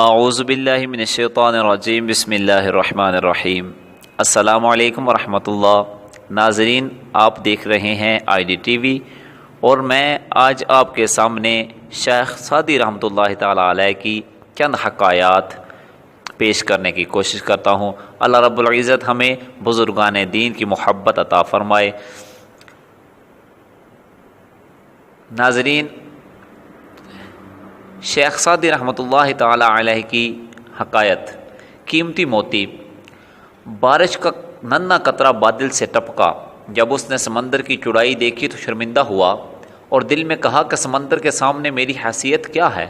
اعوذ باللہ من الشیطان الرجیم، بسم اللہ الرحمن الرحیم۔ السلام علیکم ورحمۃ اللہ۔ ناظرین، آپ دیکھ رہے ہیں آئی ڈی ٹی وی، اور میں آج آپ کے سامنے شیخ سعدی رحمۃ اللہ تعالیٰ علیہ کی چند حکایات پیش کرنے کی کوشش کرتا ہوں۔ اللہ رب العزت ہمیں بزرگان دین کی محبت عطا فرمائے۔ ناظرین، شیخ سعدی رحمۃ اللہ تعالیٰ علیہ کی حکایت۔ قیمتی موتی۔ بارش کا ننھا قطرہ بادل سے ٹپکا۔ جب اس نے سمندر کی چوڑائی دیکھی تو شرمندہ ہوا اور دل میں کہا کہ سمندر کے سامنے میری حیثیت کیا ہے؟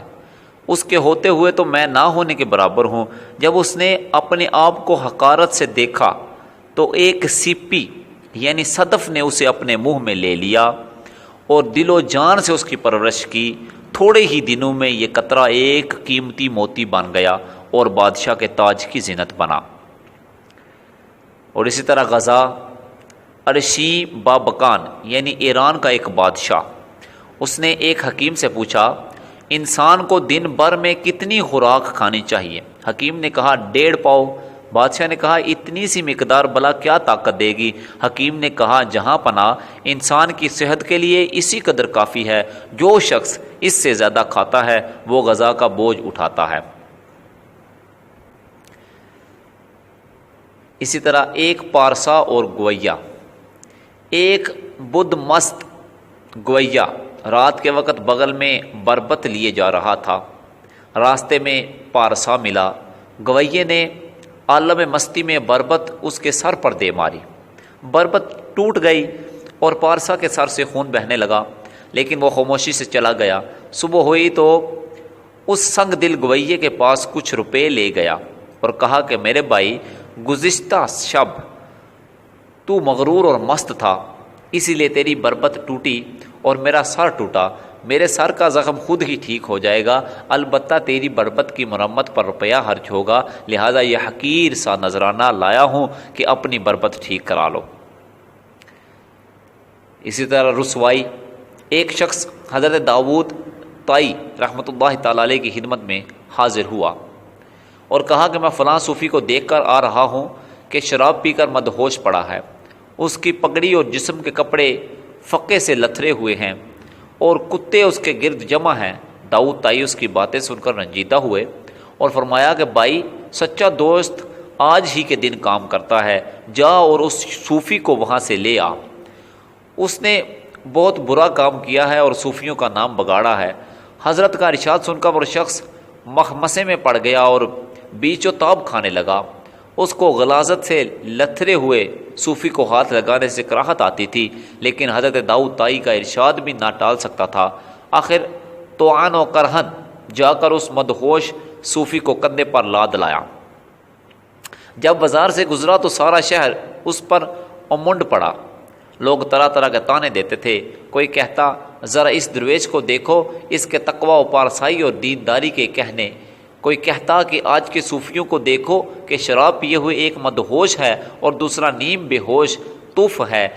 اس کے ہوتے ہوئے تو میں نہ ہونے کے برابر ہوں۔ جب اس نے اپنے آپ کو حقارت سے دیکھا تو ایک سیپی یعنی صدف نے اسے اپنے منہ میں لے لیا اور دل و جان سے اس کی پرورش کی۔ تھوڑے ہی دنوں میں یہ قطرہ ایک قیمتی موتی بن گیا اور بادشاہ کے تاج کی زینت بنا۔ اور اسی طرح غزہ ارشی بابکان یعنی ایران کا ایک بادشاہ، اس نے ایک حکیم سے پوچھا انسان کو دن بھر میں کتنی خوراک کھانی چاہیے؟ حکیم نے کہا 1.5 پاؤ۔ بادشاہ نے کہا اتنی سی مقدار بلا کیا طاقت دے گی؟ حکیم نے کہا جہاں پناہ، انسان کی صحت کے لیے اسی قدر کافی ہے۔ جو شخص اس سے زیادہ کھاتا ہے وہ غذا کا بوجھ اٹھاتا ہے۔ اسی طرح ایک پارسا اور گویا۔ ایک بدھ مست گویا رات کے وقت بغل میں بربت لیے جا رہا تھا۔ راستے میں پارسا ملا۔ گویے نے عالم مستی میں بربت اس کے سر پر دے ماری۔ بربت ٹوٹ گئی اور پارسا کے سر سے خون بہنے لگا، لیکن وہ خاموشی سے چلا گیا۔ صبح ہوئی تو اس سنگ دل گویے کے پاس کچھ روپے لے گیا اور کہا کہ میرے بھائی، گزشتہ شب تو مغرور اور مست تھا، اسی لیے تیری بربت ٹوٹی اور میرا سر ٹوٹا۔ میرے سر کا زخم خود ہی ٹھیک ہو جائے گا، البتہ تیری بربت کی مرمت پر روپیہ خرچ ہوگا، لہذا یہ حقیر سا نذرانہ لایا ہوں کہ اپنی بربت ٹھیک کرا لو۔ اسی طرح رسوائی۔ ایک شخص حضرت داؤد طائی رحمۃ اللہ تعالیٰ علیہ کی خدمت میں حاضر ہوا اور کہا کہ میں فلاں صوفی کو دیکھ کر آ رہا ہوں کہ شراب پی کر مدہوش پڑا ہے۔ اس کی پگڑی اور جسم کے کپڑے فقے سے لتھڑے ہوئے ہیں اور کتے اس کے گرد جمع ہیں۔ داؤد طائی اس کی باتیں سن کر رنجیدہ ہوئے اور فرمایا کہ بھائی، سچا دوست آج ہی کے دن کام کرتا ہے، جا اور اس صوفی کو وہاں سے لے آ۔ اس نے بہت برا کام کیا ہے اور صوفیوں کا نام بگاڑا ہے۔ حضرت کا ارشاد سن کر وہ شخص مخمسے میں پڑ گیا اور بیچ و تاب کھانے لگا۔ اس کو غلاظت سے لتھڑے ہوئے صوفی کو ہاتھ لگانے سے کراہت آتی تھی، لیکن حضرت داؤد طائی کا ارشاد بھی نہ ٹال سکتا تھا۔ آخر توعن و کرہن جا کر اس مدہوش صوفی کو کندھے پر لاد لایا۔ جب بازار سے گزرا تو سارا شہر اس پر امنڈ پڑا۔ لوگ طرح طرح کے طعنے دیتے تھے۔ کوئی کہتا ذرا اس درویش کو دیکھو، اس کے تقوی و پارسائی اور دینداری کے کہنے۔ کوئی کہتا کہ آج کے صوفیوں کو دیکھو کہ شراب پیے ہوئے ایک مدہوش ہے اور دوسرا نیم بے ہوش طف ہے،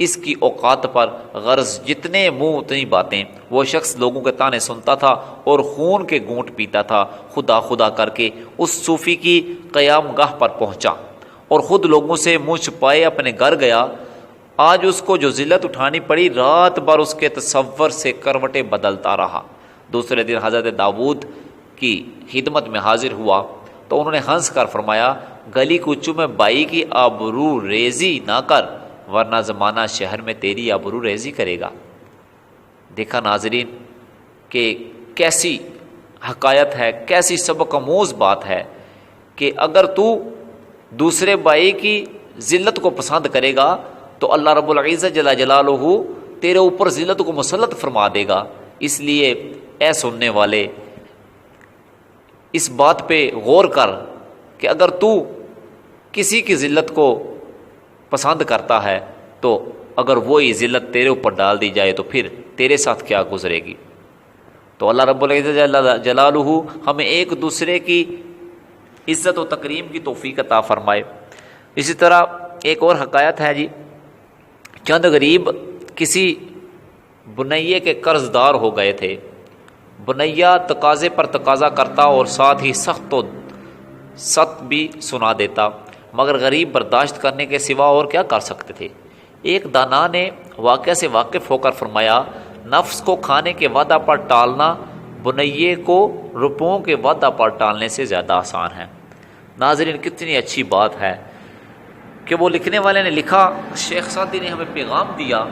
اس کی اوقات پر غرض جتنے منہ اتنی باتیں۔ وہ شخص لوگوں کے طعنے سنتا تھا اور خون کے گھونٹ پیتا تھا۔ خدا خدا کر کے اس صوفی کی قیام گاہ پر پہنچا اور خود لوگوں سے منہ چھپائے اپنے گھر گیا۔ آج اس کو جو ذلت اٹھانی پڑی، رات بھر اس کے تصور سے کروٹیں بدلتا رہا۔ دوسرے دن حضرت داؤد کی خدمت میں حاضر ہوا تو انہوں نے ہنس کر فرمایا گلی کوچوں میں بائی کی آبرو ریزی نہ کر، ورنہ زمانہ شہر میں تیری آبرو ریزی کرے گا۔ دیکھا ناظرین کہ کیسی حکایت ہے، کیسی سبق آموز بات ہے کہ اگر تو دوسرے بھائی کی ذلت کو پسند کرے گا تو اللہ رب العزت جل جلالہ تیرے اوپر ذلت کو مسلط فرما دے گا۔ اس لیے اے سننے والے، اس بات پہ غور کر کہ اگر تو کسی کی ذلت کو پسند کرتا ہے تو اگر وہی ذلت تیرے اوپر ڈال دی جائے تو پھر تیرے ساتھ کیا گزرے گی۔ تو اللہ رب العزت جل جلالہ ہمیں ایک دوسرے کی عزت و تکریم کی توفیق عطا فرمائے۔ اسی طرح ایک اور حکایت ہے جی، چند غریب کسی بنیے کے قرض دار ہو گئے تھے۔ بنیا تقاضے پر تقاضا کرتا اور ساتھ ہی سخت و سخت بھی سنا دیتا، مگر غریب برداشت کرنے کے سوا اور کیا کر سکتے تھے۔ ایک دانا نے واقعہ سے واقف ہو کر فرمایا، نفس کو کھانے کے وعدہ پر ٹالنا بنیے کو روپوں کے وعدہ پر ٹالنے سے زیادہ آسان ہے۔ ناظرین، کتنی اچھی بات ہے کہ وہ لکھنے والے نے لکھا، شیخ سعدی نے ہمیں پیغام دیا۔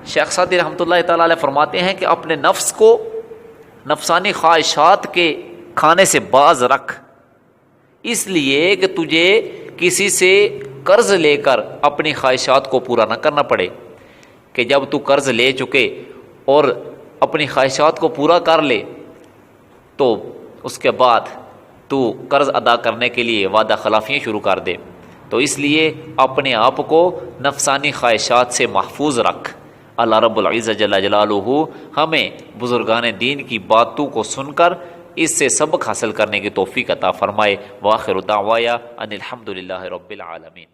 شیخ سعدی رحمۃ اللہ تعالیٰ علیہ فرماتے ہیں کہ اپنے نفس کو نفسانی خواہشات کے کھانے سے باز رکھ، اس لیے کہ تجھے کسی سے قرض لے کر اپنی خواہشات کو پورا نہ کرنا پڑے، کہ جب تو قرض لے چکے اور اپنی خواہشات کو پورا کر لے تو اس کے بعد تو قرض ادا کرنے کے لیے وعدہ خلافیاں شروع کر دے۔ تو اس لیے اپنے آپ کو نفسانی خواہشات سے محفوظ رکھ۔ اللہ رب العزت جل جلالہ ہمیں بزرگان دین کی باتوں کو سن کر اس سے سبق حاصل کرنے کی توفیق عطا فرمائے۔ وآخر دعوایا ان الحمد للہ رب العالمین۔